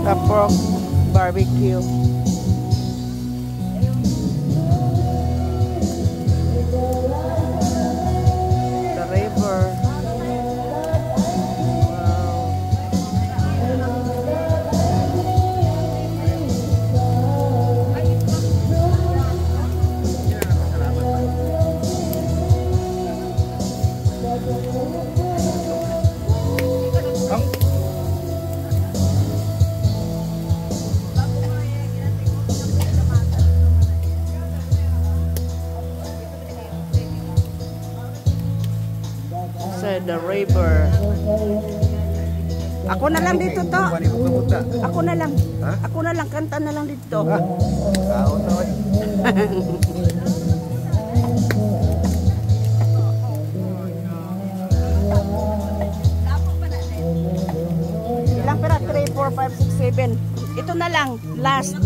The pork barbecue. The river. The river. Ako na lang dito to. Ako na lang. Ako na lang, kanta na lang dito. Ilang pera? 3, 4, 5, 6, 7. Ito na lang, last.